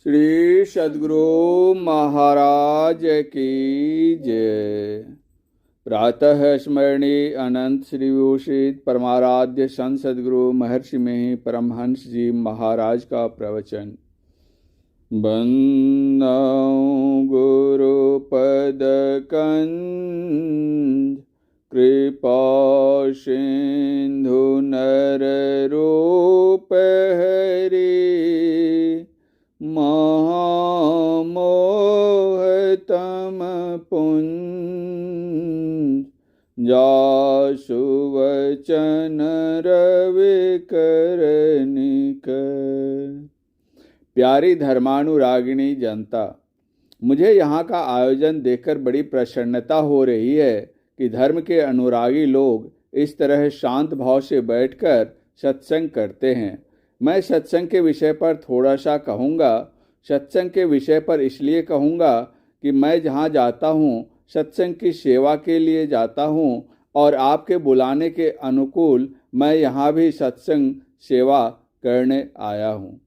श्री सद्गुरु महाराज की जय। प्रातः स्मरणीय अनंत श्री विभूषित परमाराध्य संत सद्गुरु महर्षि में परमहंस जी महाराज का प्रवचन। बंदौ गुरु पद कंज कृपा सिंधु नर रूप हरि महामोह तम पुंज जासु वचन रवि करनिक। प्यारी धर्मानुरागिणी जनता, मुझे यहाँ का आयोजन देखकर बड़ी प्रसन्नता हो रही है कि धर्म के अनुरागी लोग इस तरह शांत भाव से बैठकर सत्संग करते हैं। मैं सत्संग के विषय पर थोड़ा सा कहूँगा। सत्संग के विषय पर इसलिए कहूँगा कि मैं जहाँ जाता हूँ सत्संग की सेवा के लिए जाता हूँ और आपके बुलाने के अनुकूल मैं यहाँ भी सत्संग सेवा करने आया हूँ।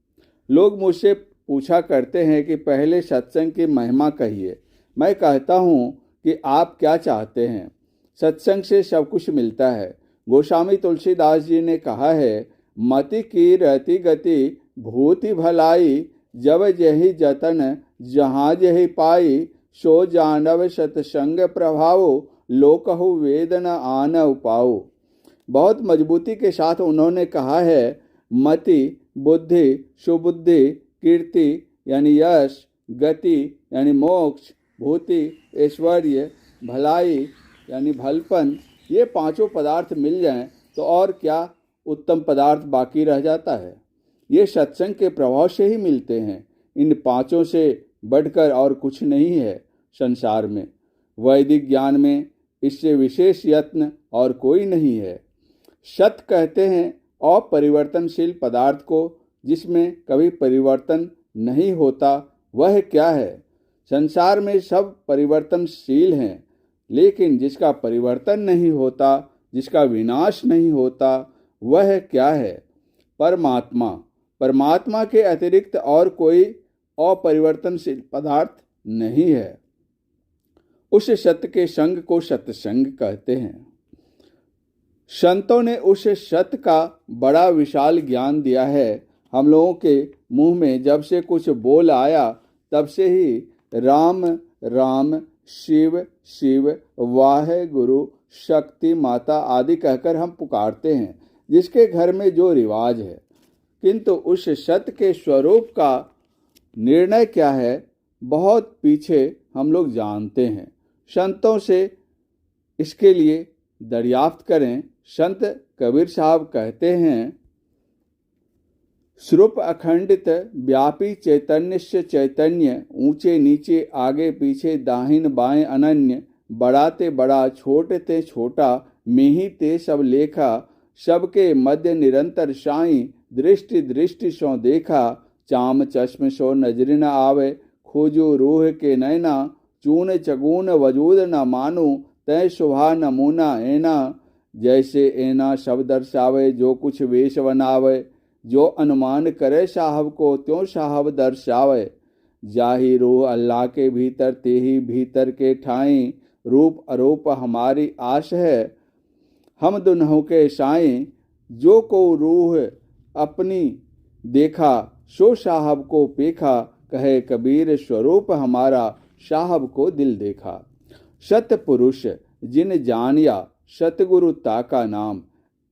लोग मुझसे पूछा करते हैं कि पहले सत्संग की महिमा कहिए। मैं कहता हूँ कि आप क्या चाहते हैं। सत्संग से सब कुछ मिलता है। गोस्वामी तुलसीदास जी ने कहा है, मति की रहती गति भूति भलाई, जब जही जतन जहाँ जही पाई, सो जानव सत्संग प्रभाव, लोकहु वेद न आन उपाओ। बहुत मजबूती के साथ उन्होंने कहा है, मति बुद्धि सुबुद्धि, कीर्ति यानी यश, गति यानी मोक्ष, भूति ऐश्वर्य, भलाई यानी भलपन, ये पांचों पदार्थ मिल जाएं तो और क्या उत्तम पदार्थ बाकी रह जाता है। ये सत्संग के प्रभाव से ही मिलते हैं। इन पांचों से बढ़कर और कुछ नहीं है संसार में। वैदिक ज्ञान में इससे विशेष यत्न और कोई नहीं है। सत कहते हैं अपरिवर्तनशील पदार्थ को, जिसमें कभी परिवर्तन नहीं होता। वह क्या है? संसार में सब परिवर्तनशील हैं, लेकिन जिसका परिवर्तन नहीं होता, जिसका विनाश नहीं होता, वह क्या है? परमात्मा। परमात्मा के अतिरिक्त और कोई अपरिवर्तनशील पदार्थ नहीं है। उस सत्य के संग को सत्संग कहते हैं। संतों ने उस सत्य का बड़ा विशाल ज्ञान दिया है। हम लोगों के मुंह में जब से कुछ बोल आया तब से ही राम राम, शिव शिव, वाहे गुरु, शक्ति माता आदि कहकर हम पुकारते हैं, जिसके घर में जो रिवाज है। किंतु उस सत्य के स्वरूप का निर्णय क्या है, बहुत पीछे हम लोग जानते हैं। संतों से इसके लिए दरियाफ्त करें। संत कबीर साहब कहते हैं, स्वरूप अखंडित व्यापी चैतन्य से चैतन्य, ऊंचे नीचे आगे पीछे दाहिन बाएं अनन्य, बड़ाते बड़ा छोटते छोटा, मेही ते सब लेखा, सबके मध्य निरंतर साई, दृष्टि दृष्टि सो देखा, चाम चश्म सो नजर न आवे, खोजो रूह के नैना, चून चगून वजूद न मानो, तय सुभा नमूना ऐना, जैसे ऐना सब दर्शावे, जो कुछ वेश बनावे, जो अनुमान करे साहब को, त्यों साहब दर्शावे, जाही रूह अल्लाह के भीतर, ते ही भीतर के ठाई, रूप अरूप हमारी आश है, हम दुन्हों के साईं, जो को रूह अपनी देखा, सो साहब को पेखा, कहे कबीर स्वरूप हमारा, साहब को दिल देखा। सत्य पुरुष जिन जानिया, सतगुरु ताका नाम,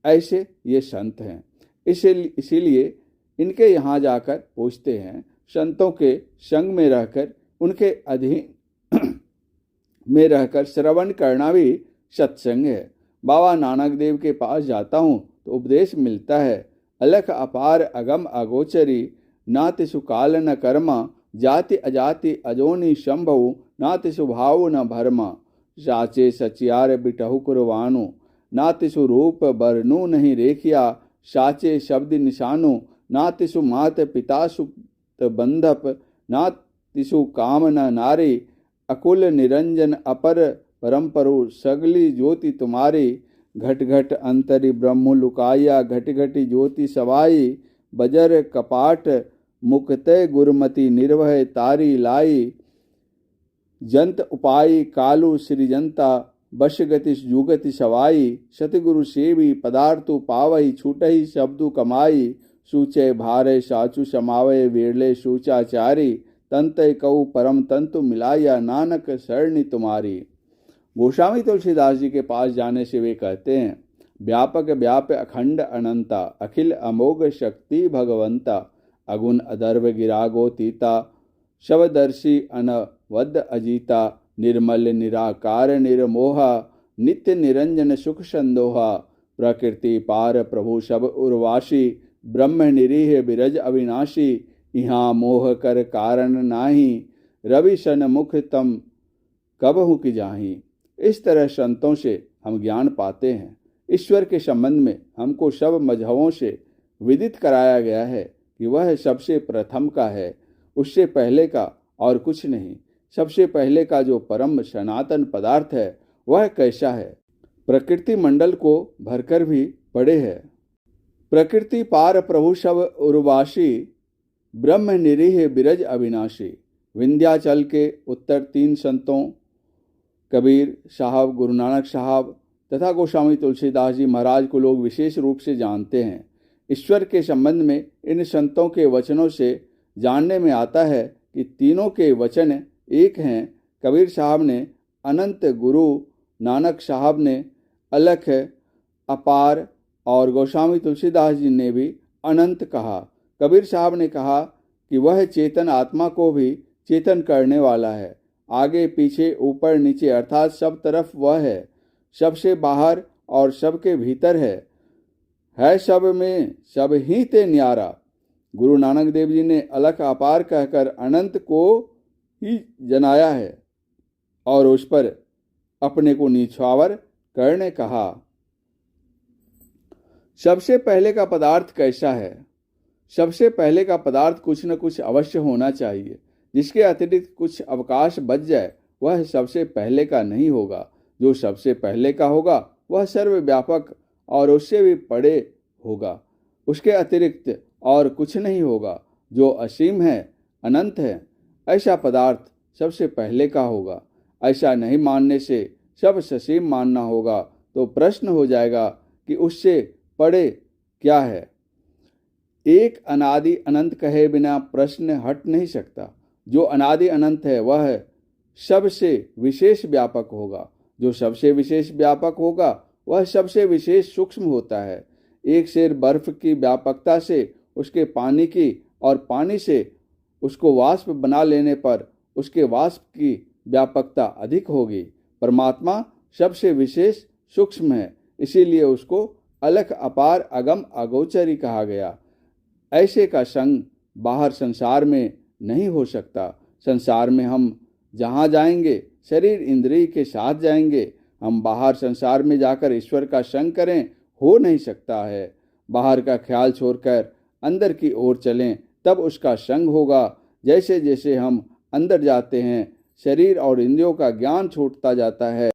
ऐसे ये संत हैं। इसीलिए इनके यहाँ जाकर पूछते हैं। संतों के संग में रहकर, उनके अधीन में रहकर श्रवण करना भी सत्संग है। बाबा नानक देव के पास जाता हूँ तो उपदेश मिलता है, अलख अपार अगम अगोचरी, ना तिसु काल न कर्मा, जाति अजाति अजोनि संभव, ना तिसु भाव न भरमा, साचे सचियार बिटहु कुरवानो, ना तिसु रूप बरनु नहीं रेखिया, साचे शब्द निशानो, ना तिसु मात पिता सुत बंधप, ना तिसु काम न नारी, अकुल निरंजन अपर परम्परु, सगली ज्योति तुम्हारी, घट घट अंतरि ब्रह्म लुकाया, घट घटी ज्योति सवाई, बजर कपाट मुक्तय गुरमति निर्वह तारी लाई। जंत उपाई कालू सृजंता बशगति जुगति सवाई। सतगुरु सेवी पदार्थु पावई छूटही शब्दु कमाई। सूचे भारे साचु समावय वेड़ले सूचाचारी। तंतय कऊ परम तंतु मिलाया नानक शरणी तुम्हारी। गोस्वामी तुलसीदास जी के पास जाने से वे कहते हैं, व्यापक व्याप अखंड अनंता अखिल अमोघ शक्ति भगवंता। अगुण अदर्भ गिरागो तीता शवदर्शी अनवद अजीता। निर्मल निराकार निर्मोहा नित्य निरंजन सुख संदोहा। प्रकृति पार प्रभु सब उर्वासी ब्रह्म निरीह बिरज अविनाशी। यहाँ मोह कर कारण नाही रवि सन मुख तम कबहु की जाही। इस तरह संतों से हम ज्ञान पाते हैं। ईश्वर के संबंध में हमको सब मजहबों से विदित कराया गया है कि वह सबसे प्रथम का है, उससे पहले का और कुछ नहीं। सबसे पहले का जो परम सनातन पदार्थ है वह कैसा है, प्रकृति मंडल को भरकर भी पड़े है। प्रकृति पार प्रभु सब उर्वासी ब्रह्म निरीह बिरज अविनाशी। विंध्याचल के उत्तर 3 संतों कबीर साहब, गुरु नानक साहब तथा गोस्वामी तुलसीदास जी महाराज को लोग विशेष रूप से जानते हैं। ईश्वर के संबंध में इन संतों के वचनों से जानने में आता है कि तीनों के वचन एक हैं। कबीर साहब ने अनंत, गुरु नानक साहब ने अलख अपार और गोस्वामी तुलसीदास जी ने भी अनंत कहा। कबीर साहब ने कहा कि वह चेतन आत्मा को भी चेतन करने वाला है। आगे पीछे ऊपर नीचे अर्थात सब तरफ वह है, सबसे बाहर और सबके भीतर है सब में सब ही ते न्यारा। गुरु नानक देव जी ने अलख अपार कहकर अनंत को ही जनाया है और उस पर अपने को निछावर करने कहा। सबसे पहले का पदार्थ कैसा है? सबसे पहले का पदार्थ कुछ न कुछ अवश्य होना चाहिए। जिसके अतिरिक्त कुछ अवकाश बच जाए वह सबसे पहले का नहीं होगा। जो सबसे पहले का होगा वह सर्वव्यापक और उससे भी बड़े होगा। उसके अतिरिक्त और कुछ नहीं होगा। जो असीम है, अनंत है, ऐसा पदार्थ सबसे पहले का होगा। ऐसा नहीं मानने से सब ससीम मानना होगा तो प्रश्न हो जाएगा कि उससे परे क्या है। एक अनादि अनंत कहे बिना प्रश्न हट नहीं सकता। जो अनादि अनंत है वह सबसे विशेष व्यापक होगा। जो सबसे विशेष व्यापक होगा वह सबसे विशेष सूक्ष्म होता है। एक सेर बर्फ की व्यापकता से उसके पानी की और पानी से उसको वाष्प बना लेने पर उसके वाष्प की व्यापकता अधिक होगी। परमात्मा सबसे विशेष सूक्ष्म है, इसीलिए उसको अलख अपार अगम अगोचरी कहा गया। ऐसे का संग बाहर संसार में नहीं हो सकता। संसार में हम जहाँ जाएंगे शरीर इंद्रिय के साथ जाएंगे। हम बाहर संसार में जाकर ईश्वर का संग करें, हो नहीं सकता है। बाहर का ख्याल छोड़कर अंदर की ओर चलें, तब उसका संग होगा। जैसे जैसे हम अंदर जाते हैं शरीर और इंद्रियों का ज्ञान छूटता जाता है।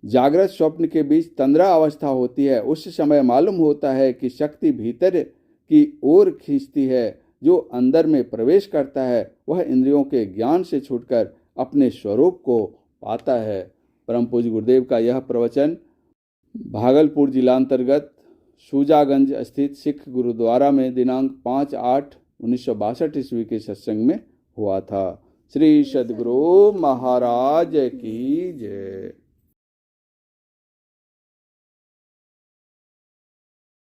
जागृत स्वप्न के बीच तंद्रा अवस्था होती है। उस समय मालूम होता है कि शक्ति भीतर की ओर खींचती है। जो अंदर में प्रवेश करता है वह इंद्रियों के ज्ञान से छूटकर अपने स्वरूप को पाता है। परम पूज्य गुरुदेव का यह प्रवचन भागलपुर जिला अंतर्गत सूजागंज स्थित सिख गुरुद्वारा में दिनांक 5/8/1962 ईस्वी के सत्संग में हुआ था। श्री सद्गुरु महाराज की जय।